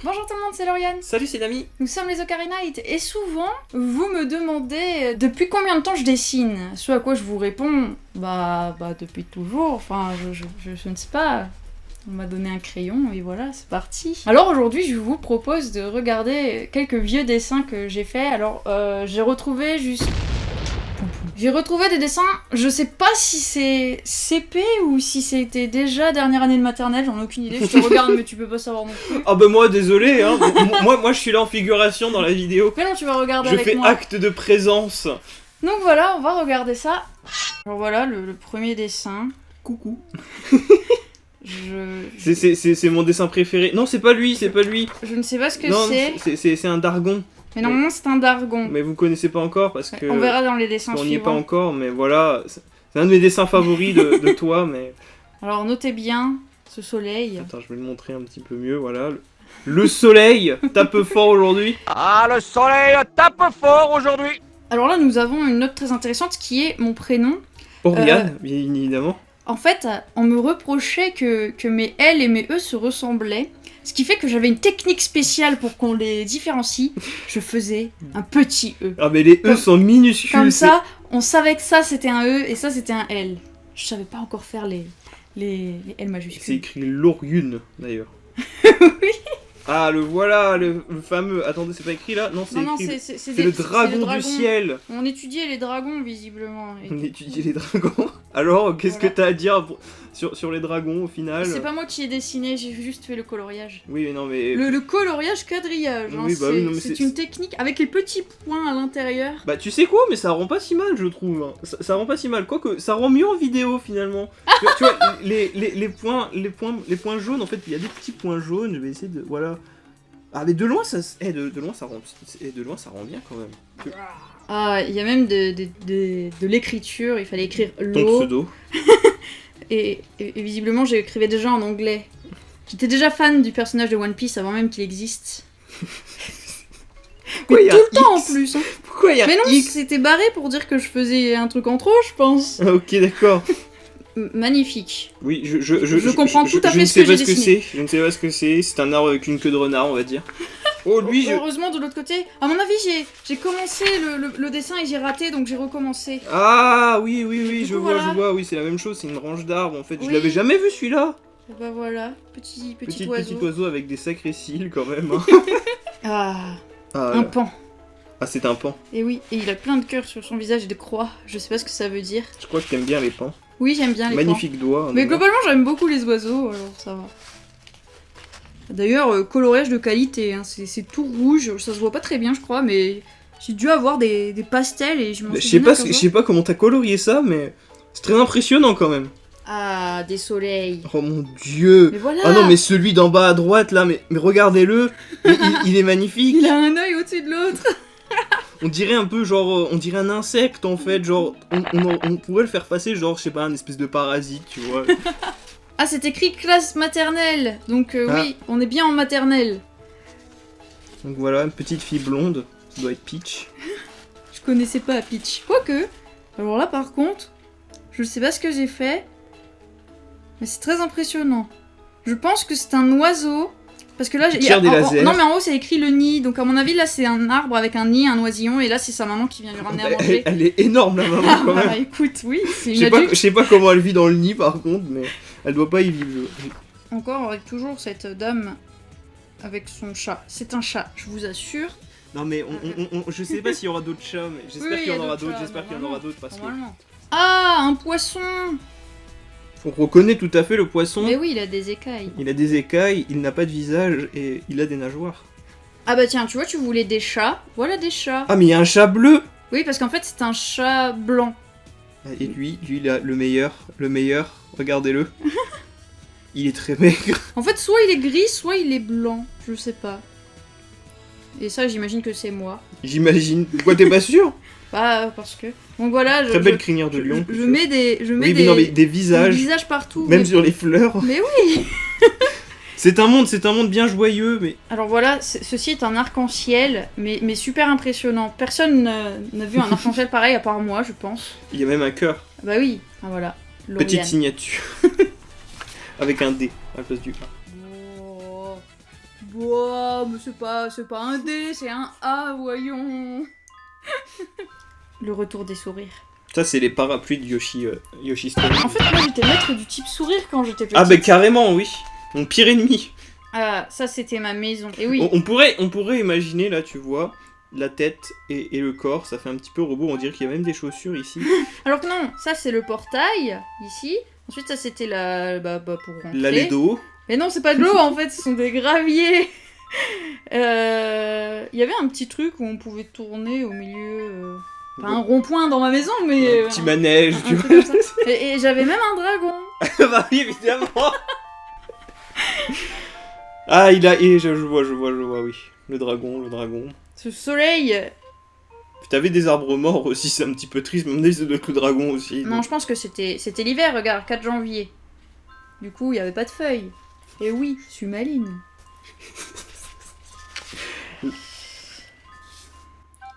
Bonjour tout le monde, c'est Lauriane. Salut, c'est Nami. Nous sommes les Ocarina et souvent, vous me demandez depuis combien de temps je dessine. Ce à quoi je vous réponds, bah depuis toujours, enfin je ne sais pas. On m'a donné un crayon et voilà, c'est parti. Alors aujourd'hui, je vous propose de regarder quelques vieux dessins que j'ai faits. Alors j'ai retrouvé des dessins, je sais pas si c'est CP ou si c'était déjà dernière année de maternelle, j'en ai aucune idée, je te regarde mais tu peux pas savoir non plus. Ah bah moi, désolé, hein. moi je suis là en figuration dans la vidéo. Mais non, tu vas regarder Je avec fais moi. acte de présence. Donc voilà, on va regarder ça. Alors voilà, le premier dessin. Coucou. Je C'est mon dessin préféré. Non, c'est pas lui. ne sais pas ce que Non, c'est. c'est un dargon. Mais normalement, c'est un dargon. Mais vous connaissez pas encore parce que... On verra dans les dessins on n'y est pas suivants. encore, mais voilà. C'est un de mes dessins favoris de toi, mais... Alors notez bien ce soleil. Attends, je vais le montrer un petit peu mieux, voilà. Le soleil tape fort aujourd'hui. Ah, le soleil tape fort aujourd'hui. Alors là, nous avons une note très intéressante qui est mon prénom. Oriane, bien évidemment. En fait, on me reprochait que mes L et mes E se ressemblaient. Ce qui fait que j'avais une technique spéciale pour qu'on les différencie. Je faisais un petit E. Ah mais les E sont minuscules. Comme ça, on savait que ça c'était un E et ça c'était un L. Je savais pas encore faire les L C'est majuscules. écrit Loriune, d'ailleurs. Oui. Ah, le voilà, le fameux... Attendez, c'est pas écrit là? Non, c'est Non, écrit... c'est C'est le dragon du ciel. On étudiait les dragons visiblement. Et- On étudie les dragons. Alors, qu'est-ce Voilà. que t'as à dire sur les dragons au final? C'est pas moi qui ai dessiné, j'ai juste fait le coloriage. Oui, mais non, mais... Le coloriage quadrillage, hein, Oui, bah oui, non, mais c'est c'est- une technique avec les petits points à l'intérieur. Bah, tu sais quoi? Mais ça rend pas si mal, je trouve. Hein. Ça rend pas si mal. Quoique, ça rend mieux en vidéo, finalement. tu vois, les points jaunes, en fait, il y a des petits points jaunes. Je vais essayer de... Voilà. Ah, mais de loin, ça... de loin, ça rend bien, quand même. Ah, il y a même de l'écriture, il fallait écrire Ton l'eau. pseudo. Et visiblement, j'écrivais déjà en anglais. J'étais déjà fan du personnage de One Piece avant même qu'il existe. Pourquoi Mais il y a tout un le temps en X? plus. Hein. Pourquoi il y a Mais non, X? c'était barré pour dire que je faisais un truc en trop, je pense. Ah, ok, d'accord. Magnifique. Oui, Je comprends tout à je fait ne ce sais que pas j'ai ce que dessiné. c'est. Je ne sais pas ce que c'est. C'est un arbre avec une queue de renard, on va dire. Oh, lui, je... Heureusement, de l'autre côté, à mon avis, j'ai commencé le dessin et j'ai raté, donc j'ai recommencé. Ah, oui, Du je coup, vois, voilà. oui, c'est la même chose, c'est une branche d'arbre, en fait. Je Oui. l'avais jamais vu, celui-là. Et bah voilà, petit Petit oiseau. oiseau avec des sacrés cils, quand même. Hein. Ah, Ah, un là. pan. Ah, c'est un pan. Et oui, et il a plein de cœurs sur son visage et de croix. Je sais pas ce que ça veut dire. Je crois que t'aimes bien les pans. Oui, j'aime bien les pans. Magnifique doigt. Mais honnêtement. globalement, j'aime beaucoup les oiseaux, alors ça va. D'ailleurs, coloriage de qualité, hein, c'est tout rouge, ça se voit pas très bien, je crois, mais j'ai dû avoir des pastels et je m'en Je souviens sais pas comment t'as colorié ça, mais c'est très impressionnant, quand même. Ah, des soleils. Oh, mon Dieu. Mais voilà. Ah non, mais celui d'en bas à droite, là, mais regardez-le. Il est magnifique. Il a un œil au-dessus de l'autre. On dirait un peu genre, on dirait un insecte en fait, genre, on pourrait le faire passer genre, je sais pas, un espèce de parasite, tu vois. Ah, c'est écrit classe maternelle, donc Ah. oui, on est bien en maternelle. Donc voilà, une petite fille blonde, ça doit être Peach. Je connaissais pas Peach. Quoique, alors là par contre, je sais pas ce que j'ai fait, mais c'est très impressionnant. Je pense que c'est un oiseau, parce que là, Qui tire des lasers. non mais en haut c'est écrit le nid, donc à mon avis là c'est un arbre avec un nid, un oisillon, et là c'est sa maman qui vient lui ramener à manger. Elle est énorme la maman Ah quand bah même. écoute, oui, c'est Je une sais adulte. pas comment elle vit dans le nid par contre, mais elle doit pas y vivre. Encore avec toujours cette dame avec son chat. C'est un chat, je vous assure. Non mais je sais pas s'il y aura d'autres chats, mais j'espère Oui, qu'il y il y en a aura d'autres d'autres, chats, j'espère qu'il y en aura d'autres parce que Normalement. Ah, un poisson. on reconnaît tout à fait le poisson. Mais oui, il a des écailles. Il a des écailles, il n'a pas de visage et il a des nageoires. Ah bah tiens, tu vois, tu voulais des chats. Voilà des chats. Ah mais il y a un chat bleu. Oui, parce qu'en fait, c'est un chat blanc. Et lui, il a le meilleur, regardez-le. Il est très maigre. En fait, soit il est gris, soit il est blanc. Je sais pas. Et ça, j'imagine que c'est moi. J'imagine. Pourquoi t'es pas sûr? Bah, parce que... Donc voilà, Très belle crinière de lion. je mets des... Je mets Oui, mais non, mais des visages, visages partout. même mais... sur les fleurs. Mais oui. C'est un monde bien joyeux, mais... Alors voilà, ceci est un arc-en-ciel, mais super impressionnant. Personne n'a vu un arc-en-ciel pareil à part moi, je pense. Il y a même un cœur. Bah oui, ah voilà. Petite Lauriane. signature. Avec un D à la place du A. Oh. Boah, mais c'est pas un D, c'est un A, voyons. Le retour des sourires. Ça, c'est les parapluies de Yoshi Story. En fait, moi j'étais maître du type sourire quand j'étais petite. Ah bah carrément, oui. Mon pire ennemi. Ah, ça c'était ma maison. Et oui. On pourrait imaginer, là, tu vois, la tête et le corps, ça fait un petit peu robot, on dirait qu'il y a même des chaussures ici. Alors que non, ça c'est le portail, ici. Ensuite, ça c'était pour rentrer. L'allée d'eau. Mais non, c'est pas de l'eau en fait, ce sont des graviers. Il y avait un petit truc où on pouvait tourner au milieu. Pas un rond-point dans ma maison, mais. Un petit manège, tu truc vois. comme ça. Et j'avais même un dragon. Bah oui, évidemment. Ah, je vois, oui. Le dragon. Ce soleil. Puis t'avais des arbres morts aussi, c'est un petit peu triste, mais ça doit être le dragon aussi. Non, je pense que c'était l'hiver, regarde, 4 janvier. Du coup, il y avait pas de feuilles. Et oui, je suis maligne.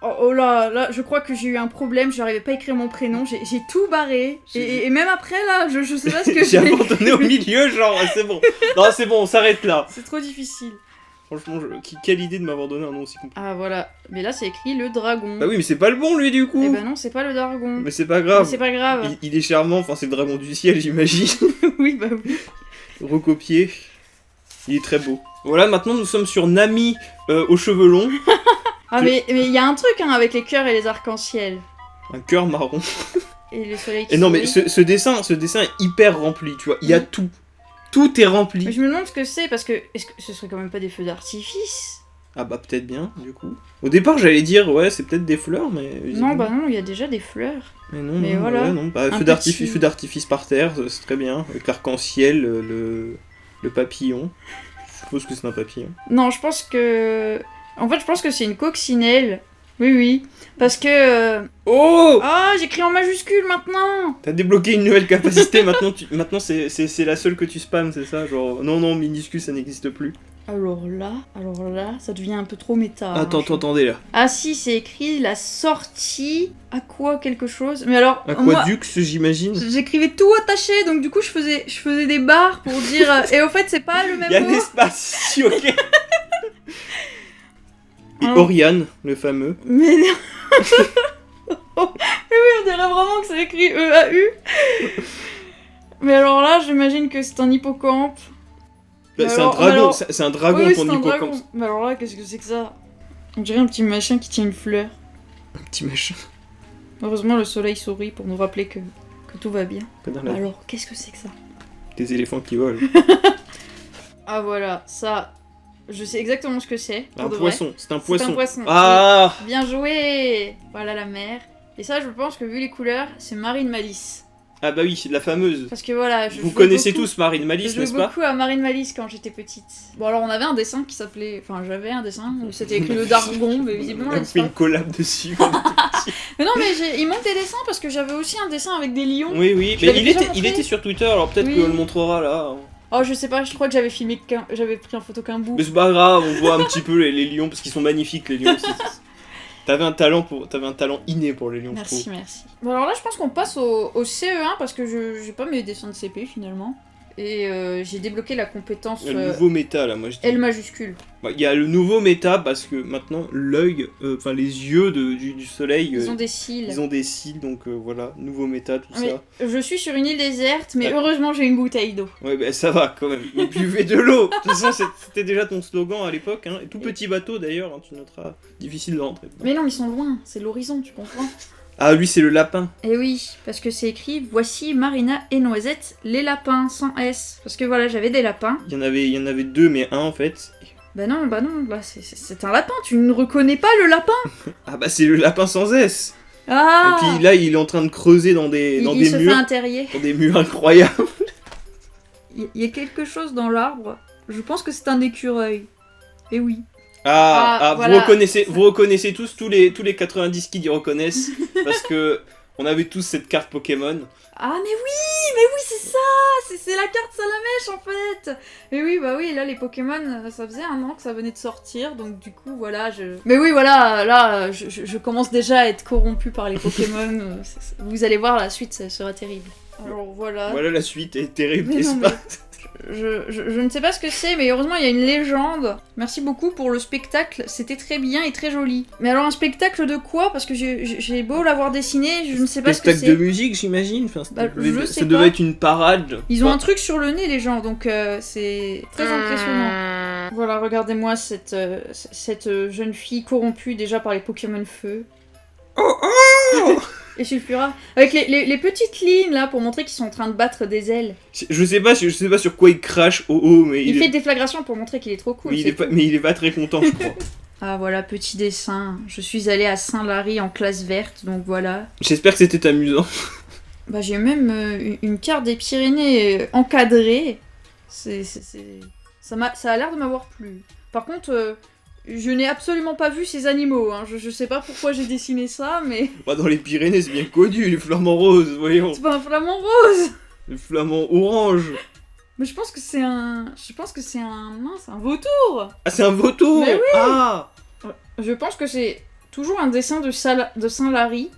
Oh là, je crois que j'ai eu un problème, j'arrivais pas à écrire mon prénom, j'ai tout barré. Et même après, là, je sais pas ce que j'ai abandonné au milieu, genre, c'est bon. Non, c'est bon, on s'arrête là. C'est trop difficile. Franchement, quelle idée de m'avoir donné un nom aussi compliqué. Ah voilà, mais là c'est écrit le dragon. Bah oui, mais c'est pas le bon lui du coup. Eh ben non, c'est pas le dragon. Mais c'est pas grave. Mais c'est pas grave. Il est charmant, enfin c'est le dragon du ciel, j'imagine. Oui, bah oui. Recopié. Il est très beau. Voilà, maintenant nous sommes sur Nami aux cheveux longs. Ah mais il y a un truc hein, avec les cœurs et les arcs-en-ciel. Un cœur marron. Et le soleil qui Et non mais sourit. ce dessin est hyper rempli, tu vois. Il y a tout. Tout est rempli. Mais je me demande ce que c'est, parce que est-ce que ce serait quand même pas des feux d'artifice? Ah bah peut-être bien, du coup. Au départ j'allais dire, ouais, c'est peut-être des fleurs, mais... Non, bah non, il y a déjà des fleurs. Mais non, mais non, voilà. ouais, non. Bah, feu d'artifice par terre, c'est très bien. Avec l'arc-en-ciel, le papillon. Je suppose que c'est un papillon. Non, je pense que... En fait, je pense que c'est une coccinelle. Oui. Parce que... Oh Ah, j'écris en majuscule maintenant. T'as débloqué une nouvelle capacité, maintenant c'est la seule que tu spams, c'est ça? Genre, non, minuscule, ça n'existe plus. Alors là, ça devient un peu trop méta. Attendez là. Ah si, c'est écrit la sortie... À quoi quelque chose? Mais alors... Aquadux, j'imagine. J'écrivais tout attaché, donc du coup, je faisais des barres pour dire... Et au fait, c'est pas le même Il y a mot. un espace ici, ok. Et Ah. Oriane, le fameux. Mais non. Mais oui, on dirait vraiment que c'est écrit E-A-U. Mais alors là, j'imagine que c'est un hippocampe. Bah, c'est un dragon, c'est un dragon Oui, pour c'est un hippocampe. dragon. Mais alors là, qu'est-ce que c'est que ça? On dirait un petit machin qui tient une fleur. Un petit machin. Heureusement, le soleil sourit pour nous rappeler que tout va bien. Pas dans la- Alors, qu'est-ce que c'est que ça? Des éléphants qui volent. Ah voilà, ça... Je sais exactement ce que c'est. Un pour de poisson, vrai. c'est un C'est poisson. un poisson. Ah Oui. Bien joué. Voilà la mer. Et ça, je pense que vu les couleurs, c'est Marine Malice. Ah bah oui, c'est de la fameuse. Parce que voilà, Vous connaissez tous Marine Je Malice, jouais n'est-ce pas? beaucoup à Marine Malice quand j'étais petite. Bon alors on avait un dessin qui s'appelait... Enfin j'avais un dessin où c'était écrit le Dargon, mais visiblement On a il fait une collab dessus. Mais non mais il manque des dessins parce que j'avais aussi un dessin avec des lions. Oui, Je mais l'avais il déjà était montré. sur Twitter, alors peut-être Oui. qu'on le montrera là. Oh je sais pas, je crois que j'avais pris en photo qu'un bout. Mais c'est pas grave, on voit un petit peu les lions, parce qu'ils sont magnifiques les lions. T'avais un talent inné pour les lions, je trouve. Merci. Bon alors là je pense qu'on passe au CE1 parce que j'ai pas mes dessins de CP finalement. Et j'ai débloqué la compétence Il y a le nouveau méta là, moi je dis. L majuscule. Bah, il y a le nouveau méta parce que maintenant l'œil, enfin les yeux du soleil, Ils ont des cils. ils ont des cils, donc voilà, nouveau méta, tout Mais ça. je suis sur une île déserte, mais Ouais. heureusement j'ai une bouteille d'eau. Ouais, bah ça va quand même. Mais buvez de l'eau. De toute façon, c'était déjà ton slogan à l'époque. Hein. Et tout petit bateau d'ailleurs, hein, tu noteras. Difficile de rentrer. Mais non, ils sont loin, c'est l'horizon, tu comprends? Ah, lui, c'est le lapin. Et oui, parce que c'est écrit « Voici Marina et Noisette, les lapins, sans S ». Parce que voilà, j'avais des lapins. Il y en avait deux, mais un en fait. Bah non, là c'est un lapin, tu ne reconnais pas le lapin? Ah bah c'est le lapin sans S. Ah Et puis là, il est en train de creuser dans des il se murs. fait un terrier. Dans des murs incroyables. Il y a quelque chose dans l'arbre. Je pense que c'est un écureuil. Et oui. Voilà. Voilà. Vous reconnaissez tous les 90 kids y reconnaissent parce que on avait tous cette carte Pokémon. Ah mais oui, c'est ça, c'est la carte Salamèche en fait. Mais oui, bah oui, là les Pokémon, ça faisait un an que ça venait de sortir, donc du coup voilà, Mais oui, voilà, là je commence déjà à être corrompu par les Pokémon. Vous allez voir, la suite ça sera terrible. Alors voilà. Voilà, la suite est terrible, Mais n'est-ce non, pas? je ne sais pas ce que c'est, mais heureusement il y a une légende. Merci beaucoup pour le spectacle, c'était très bien et très joli. Mais alors un spectacle de quoi? Parce que j'ai beau l'avoir dessiné, je ne sais pas ce que c'est. Spectacle de musique, j'imagine. Enfin, Bah, je sais ça devait pas. être une parade. Ils ont un truc sur le nez, les gens, donc c'est très impressionnant. Voilà, regardez-moi cette jeune fille corrompue déjà par les Pokémon Feu. Et Sulfura. Avec les petites lignes là pour montrer qu'ils sont en train de battre des ailes. Je sais pas sur quoi il crache mais Il fait déflagration pour montrer qu'il est trop cool. mais il est pas très content, je crois. Ah voilà, petit dessin. Je suis allée à Saint-Lary en classe verte, donc voilà. J'espère que c'était amusant. Bah j'ai même une carte des Pyrénées encadrée. Ça a l'air de m'avoir plu. Par contre, je n'ai absolument pas vu ces animaux. Hein. Je sais pas pourquoi j'ai dessiné ça, mais... Bah, dans les Pyrénées, c'est bien connu, les flamants roses, voyons. C'est pas un flamant rose. Les flamants orange. Mais je pense que c'est un... Mince, un vautour. Ah, c'est un vautour. Mais oui. Ah. Je pense que c'est toujours un dessin de Saint-Lary.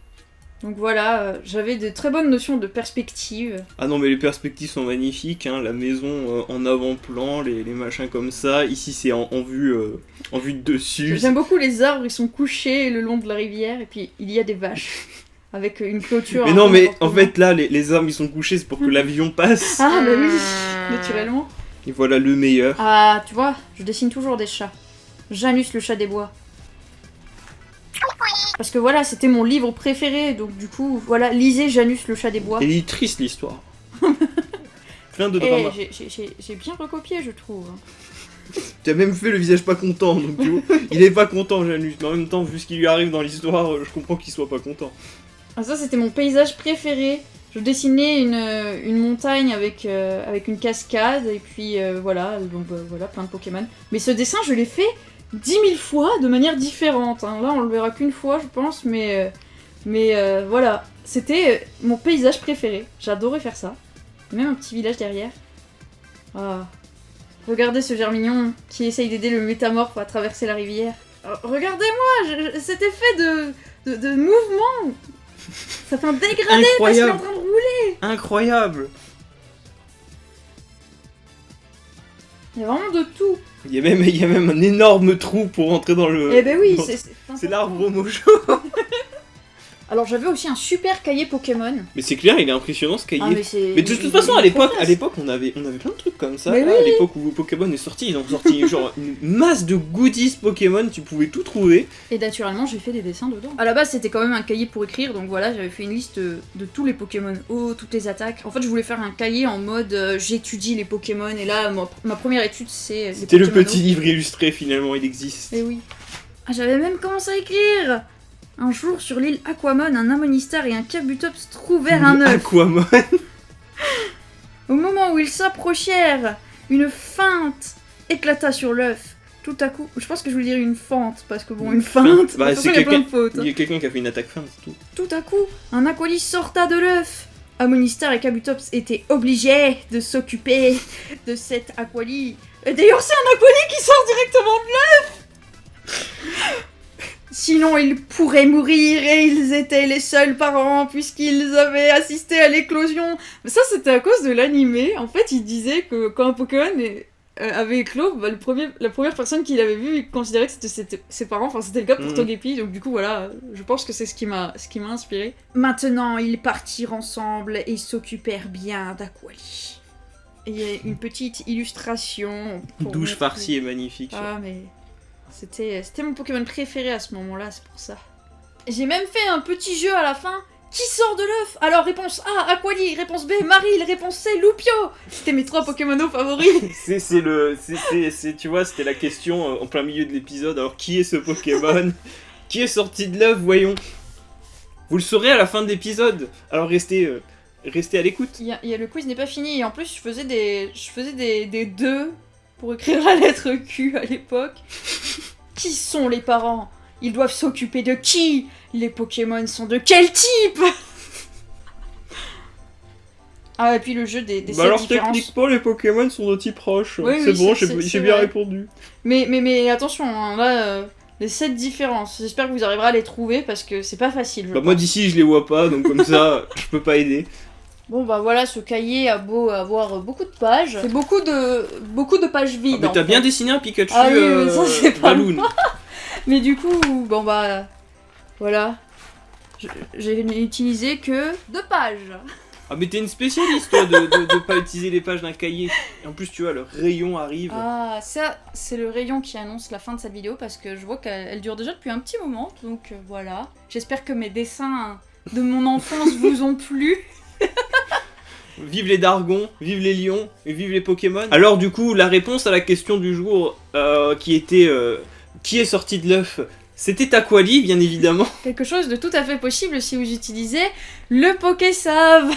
Donc voilà, j'avais de très bonnes notions de perspective. Ah non, mais les perspectives sont magnifiques, hein. La maison en avant-plan, les machins comme ça. Ici, c'est en vue de dessus. J'aime beaucoup les arbres, ils sont couchés le long de la rivière, et puis il y a des vaches. Avec une clôture. Mais non, mais en fait, là, les arbres, ils sont couchés, c'est pour que l'avion passe. Ah bah oui, naturellement. Et voilà le meilleur. Ah, tu vois, je dessine toujours des chats. Janus le chat des bois. Parce que voilà, c'était mon livre préféré, donc du coup, voilà, lisez Janus le chat des bois. Elle est triste, l'histoire. Plein de Et drama. j'ai bien recopié, je trouve. Tu as même fait le visage pas content, donc tu vois, il est pas content, Janus, mais en même temps, vu ce qui lui arrive dans l'histoire, je comprends qu'il soit pas content. Ah, ça, c'était mon paysage préféré. Je dessinais une montagne avec une cascade, et puis voilà, donc voilà, plein de Pokémon. Mais ce dessin, je l'ai fait 10 000 fois de manière différente. Hein. Là, on le verra qu'une fois, je pense, mais voilà. C'était mon paysage préféré. J'adorais faire ça. Même un petit village derrière. Ah. Regardez ce germignon qui essaye d'aider le métamorphe à traverser la rivière. Regardez-moi, cet effet de mouvement. Ça fait un dégradé parce qu'il est en train de rouler. Incroyable. Il y a vraiment de tout. Il y a même un énorme trou pour rentrer dans le... Eh ben oui, c'est l'arbre mojo. Alors j'avais aussi un super cahier Pokémon. Mais c'est clair, il est impressionnant ce cahier. Ah, mais de toute façon, à l'époque, on avait plein de trucs comme ça. Mais Là, oui. À l'époque où Pokémon est sorti, ils ont sorti genre une masse de goodies Pokémon, tu pouvais tout trouver. Et naturellement, j'ai fait des dessins dedans. À la base, c'était quand même un cahier pour écrire, donc voilà, j'avais fait une liste de tous les Pokémon toutes les attaques. En fait, je voulais faire un cahier en mode j'étudie les Pokémon, et là, ma première étude, c'est. C'était le petit livre illustré, finalement, il existe. Et oui. Ah, j'avais même commencé à écrire. Un jour, sur l'île Aquamon, un Amonistar et un Kabutops trouvèrent un œuf. Aquamon. Au moment où ils s'approchèrent, une feinte éclata sur l'œuf. Tout à coup, je pense que je voulais dire une fente, parce que bon, une feinte, Bah, il y a plein de fautes. Il y a quelqu'un qui a fait une attaque feinte, c'est tout. Tout à coup, un Aqualis sorta de l'œuf. Amonistar et Kabutops étaient obligés de s'occuper de cet Aqualis. Et d'ailleurs, c'est un Aqualis qui sort directement de l'œuf. Sinon, ils pourraient mourir et ils étaient les seuls parents puisqu'ils avaient assisté à l'éclosion. Mais ça, c'était à cause de l'animé. En fait, il disait que quand un Pokémon avait éclos, bah, la première personne qui l'avait vu, il considérait que c'était ses parents. Enfin, c'était le cas pour Togepi. Donc du coup, voilà, je pense que c'est ce qui m'a inspiré. Maintenant, ils partirent ensemble et s'occupèrent bien d'Aquali. Et il y a une petite illustration. Douche farcie et magnifique. Ah, mais... C'était mon Pokémon préféré à ce moment-là, c'est pour ça. J'ai même fait un petit jeu à la fin. Qui sort de l'œuf? Alors, réponse A, Aquali. Réponse B, Marill. Réponse C, Lupio. C'était mes 3 Pokémonos favoris. Tu vois, c'était la question en plein milieu de l'épisode. Alors, qui est ce Pokémon? Qui est sorti de l'œuf, voyons? Vous le saurez à la fin de l'épisode. Alors, restez à l'écoute. Le quiz n'est pas fini. Et en plus, je faisais des 2 pour écrire la lettre Q à l'époque. Qui sont les parents? Ils doivent s'occuper de qui? Les Pokémon sont de quel type? Ah, et puis le jeu des 7 alors, différences. techniquement, les Pokémon sont de type roche. Oui, c'est oui, bon, c'est j'ai bien vrai. répondu. Mais attention, hein, là, les 7 différences. J'espère que vous arriverez à les trouver parce que c'est pas facile. Bah, moi, d'ici, je les vois pas, donc comme ça, je peux pas aider. Bon bah voilà, ce cahier a beau avoir beaucoup de pages, c'est beaucoup de pages vides. Mais t'as en bien fait. dessiné un Pikachu Ah oui, mais ça, c'est pas Balloon. Mais du coup, bon bah voilà, j'ai utilisé que 2 pages. Ah mais t'es une spécialiste toi de pas utiliser les pages d'un cahier. Et en plus tu vois, le rayon arrive. Ah, ça, c'est le rayon qui annonce la fin de cette vidéo parce que je vois qu'elle dure déjà depuis un petit moment, donc voilà. J'espère que mes dessins de mon enfance vous ont plu. Vive les Dargons, vive les lions, et vive les Pokémon. Alors du coup, la réponse à la question du jour qui était qui est sorti de l'œuf, c'était Aquali, bien évidemment. Quelque chose de tout à fait possible si vous utilisez le Pokésave.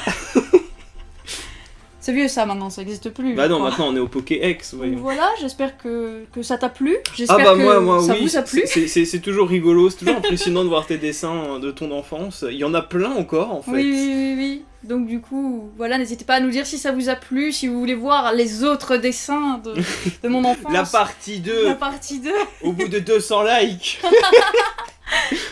C'est vieux ça maintenant, ça existe plus. Bah non, je crois. maintenant on est au Pokéex, Donc voyons. voilà, j'espère que ça t'a plu. J'espère Ah bah que moi ça oui, vous a plu. c'est toujours rigolo, c'est toujours impressionnant de voir tes dessins de ton enfance. Il y en a plein encore en fait. Oui. Donc du coup, voilà, n'hésitez pas à nous dire si ça vous a plu, si vous voulez voir les autres dessins de mon enfance. La partie 2, La partie 2. au bout de 200 likes.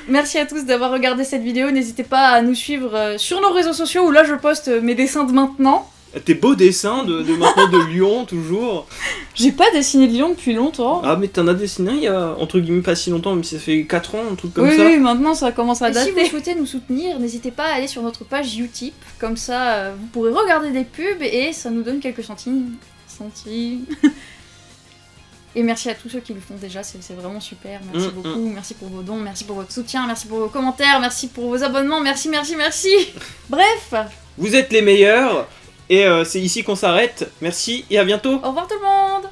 Merci à tous d'avoir regardé cette vidéo. N'hésitez pas à nous suivre sur nos réseaux sociaux où là je poste mes dessins de maintenant. Tes beaux dessins de maintenant de Lyon, toujours. J'ai pas dessiné de lion depuis longtemps. Ah mais t'en as dessiné il y a entre guillemets pas si longtemps, même si ça fait 4 ans, un truc comme oui, ça. oui, maintenant ça commence à Et dater. si vous souhaitez nous soutenir, n'hésitez pas à aller sur notre page Utip. Comme ça, vous pourrez regarder des pubs et ça nous donne quelques centimes. Et merci à tous ceux qui le font déjà, c'est vraiment super. Merci beaucoup, merci pour vos dons, merci pour votre soutien, merci pour vos commentaires, merci pour vos abonnements, merci. Bref, Vous êtes les meilleurs, et c'est ici qu'on s'arrête. Merci et à bientôt. au revoir tout le monde.